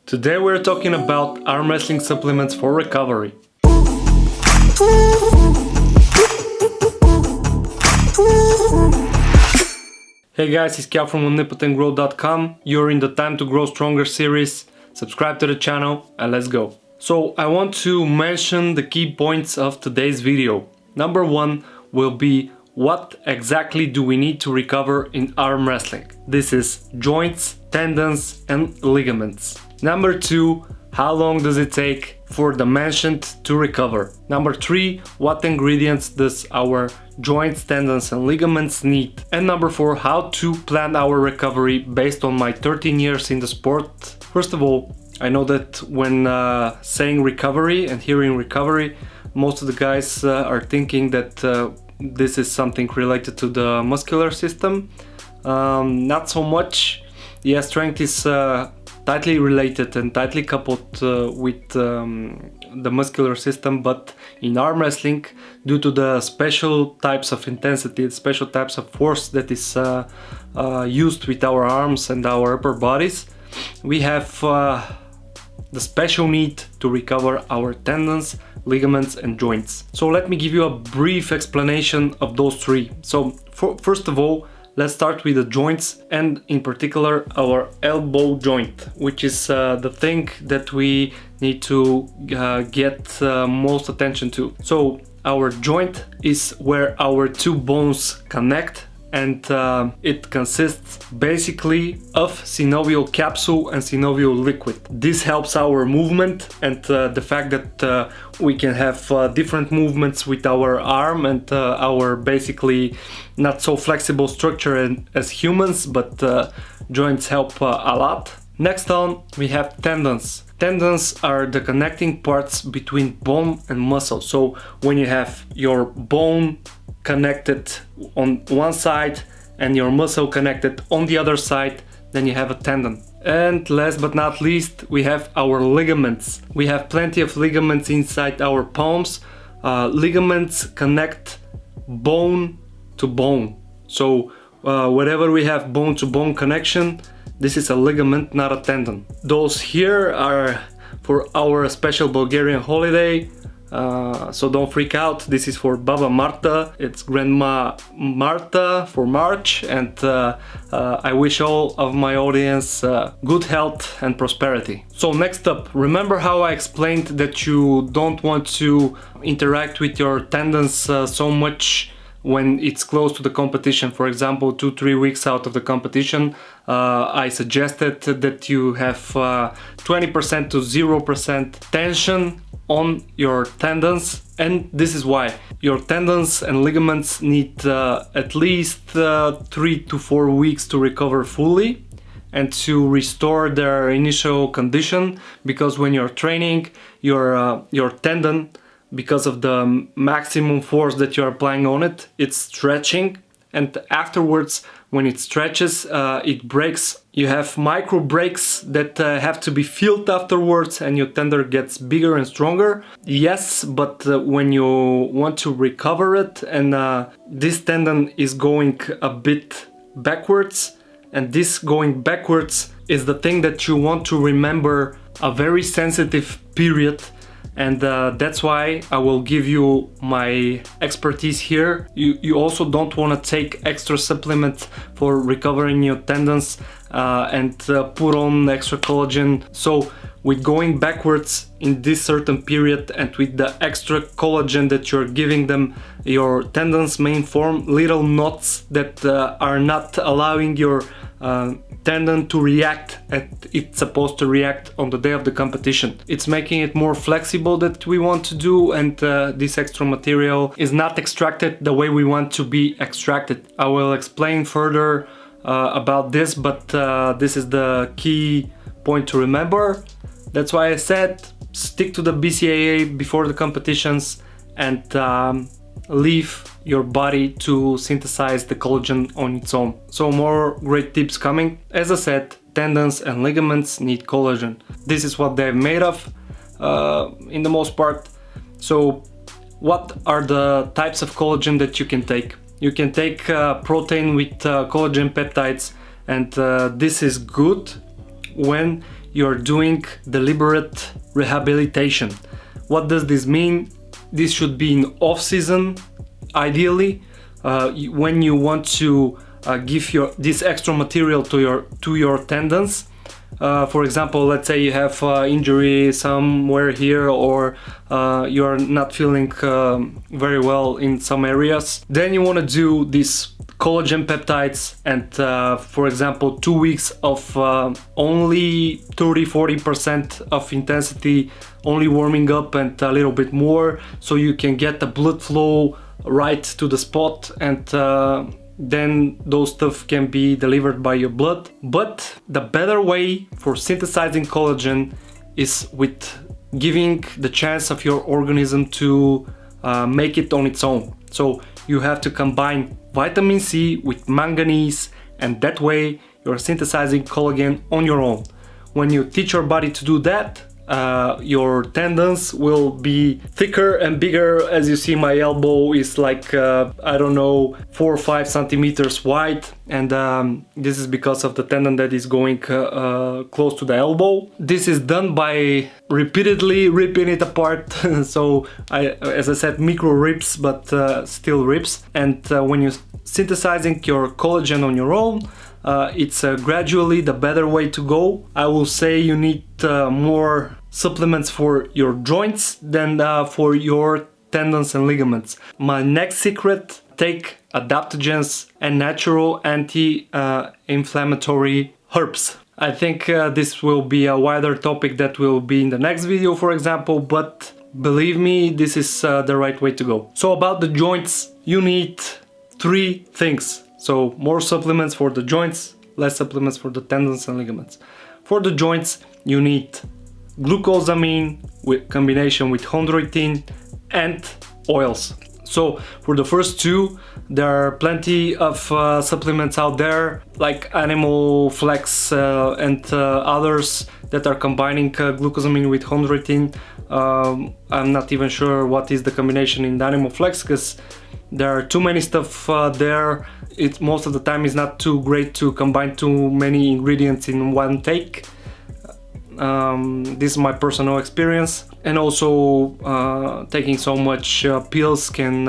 Today we're talking about arm wrestling supplements for recovery. Hey guys, it's Cal from omnipotentgrow.com. You're in the Time to Grow Stronger series. Subscribe to the channel and let's go. So I want to mention the key points of today's video. Number one will be what exactly do we need to recover in arm wrestling? This is joints, tendons and ligaments. Number two, how long does it take for the mentioned to recover? Number three, what ingredients does our joints, tendons and ligaments need? And number four, how to plan our recovery based on my 13 years in the sport. First of all, I know that when saying recovery and hearing recovery, most of the guys are thinking that this is something related to the muscular system. Not so much. Yeah, strength is tightly related and tightly coupled with the muscular system, but in arm wrestling, due to the special types of intensity, special types of force that is used with our arms and our upper bodies, we have the special need to recover our tendons, ligaments and joints. So let me give you a brief explanation of those three. So first of all, let's start with the joints and in particular our elbow joint, which is the thing that we need to get most attention to. So our joint is where our two bones connect, and it consists basically of synovial capsule and synovial liquid. This helps our movement and the fact that we can have different movements with our arm and our basically not so flexible structure as humans, but joints help a lot. Next on we have tendons. Tendons are the connecting parts between bone and muscle. So when you have your bone connected on one side and your muscle connected on the other side, then you have a tendon. And last but not least, we have our ligaments. We have plenty of ligaments inside our palms. Ligaments connect bone to bone. So wherever we have bone to bone connection, this is a ligament, not a tendon. Those here are for our special Bulgarian holiday. So don't freak out, this is for Baba Marta, it's Grandma Marta for March, and I wish all of my audience good health and prosperity. So next up, remember how I explained that you don't want to interact with your tendons so much when it's close to the competition. For example, 2-3 weeks out of the competition, I suggested that you have 20% to 0% tension on your tendons, and this is why. Your tendons and ligaments need at least 3 to 4 weeks to recover fully and to restore their initial condition, because when you're training your tendon, because of the maximum force that you're applying on it, it's stretching, and afterwards when it stretches it breaks. You have micro breaks that have to be filled afterwards, and your tendon gets bigger and stronger. Yes, but when you want to recover it, and this tendon is going a bit backwards, and this going backwards is the thing that you want to remember, a very sensitive period. And that's why I will give you my expertise here. You also don't want to take extra supplements for recovering your tendons and put on extra collagen. So with going backwards in this certain period and with the extra collagen that you're giving them, your tendons may form little knots that are not allowing your tendon to react as it's supposed to react on the day of the competition. It's making it more flexible that we want to do, and this extra material is not extracted the way we want to be extracted. I will explain further about this, but this is the key point to remember. That's why I said stick to the BCAA before the competitions and leave your body to synthesize the collagen on its own. So more great tips coming. As I said, tendons and ligaments need collagen. This is what they're made of in the most part. So what are the types of collagen that you can take? You can take protein with collagen peptides, and this is good when you're doing deliberate rehabilitation. What does this mean? This should be in off-season, ideally, when you want to give this extra material to your tendons. For example, let's say you have injury somewhere here, or you are not feeling very well in some areas. Then you want to do these collagen peptides, and for example 2 weeks of only 30-40% of intensity, only warming up and a little bit more, so you can get the blood flow right to the spot, and then those stuff can be delivered by your blood. But the better way for synthesizing collagen is with giving the chance of your organism to make it on its own. So you have to combine vitamin C with manganese, and that way you're synthesizing collagen on your own. When you teach your body to do that, your tendons will be thicker and bigger. As you see, my elbow is like I don't know, 4 or 5 centimeters wide, and this is because of the tendon that is going close to the elbow. This is done by repeatedly ripping it apart. So as I said, micro rips, but still rips. And when you're synthesizing your collagen on your own, it's gradually the better way to go. I will say you need more supplements for your joints than for your tendons and ligaments. My next secret: take adaptogens and natural anti-inflammatory herbs. I think this will be a wider topic that will be in the next video, for example, but believe me, this is the right way to go. So about the joints, you need 3 things. So more supplements for the joints, less supplements for the tendons and ligaments. For the joints, you need glucosamine with combination with chondroitin and oils. So for the first 2, there are plenty of supplements out there, like Animal Flex and others that are combining glucosamine with chondroitin. I'm not even sure what is the combination in the Animal Flex, because there are too many stuff there. It most of the time is not too great to combine too many ingredients in one take. This is my personal experience. And also taking so much pills can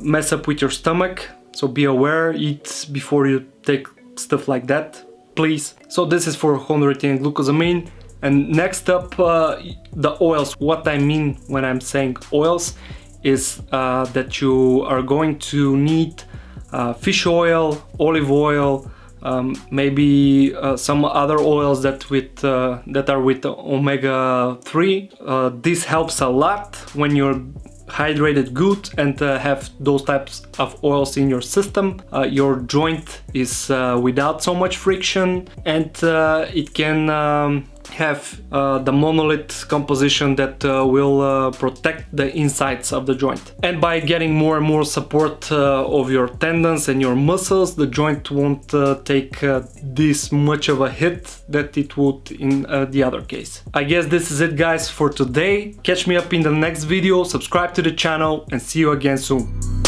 mess up with your stomach, so be aware, eat before you take stuff like that, please. So this is for chondroitin and glucosamine. And next up, the oils. What I mean when I'm saying oils is that you are going to need fish oil, olive oil, maybe some other oils that are with omega-3. This helps a lot when you're hydrated good and have those types of oils in your system. Your joint is without so much friction, and it can have the monolith composition that will protect the insides of the joint. And by getting more and more support of your tendons and your muscles, the joint won't take this much of a hit that it would in the other case. I guess this is it, guys, for today. Catch me up in the next video, subscribe to the channel, and see you again soon.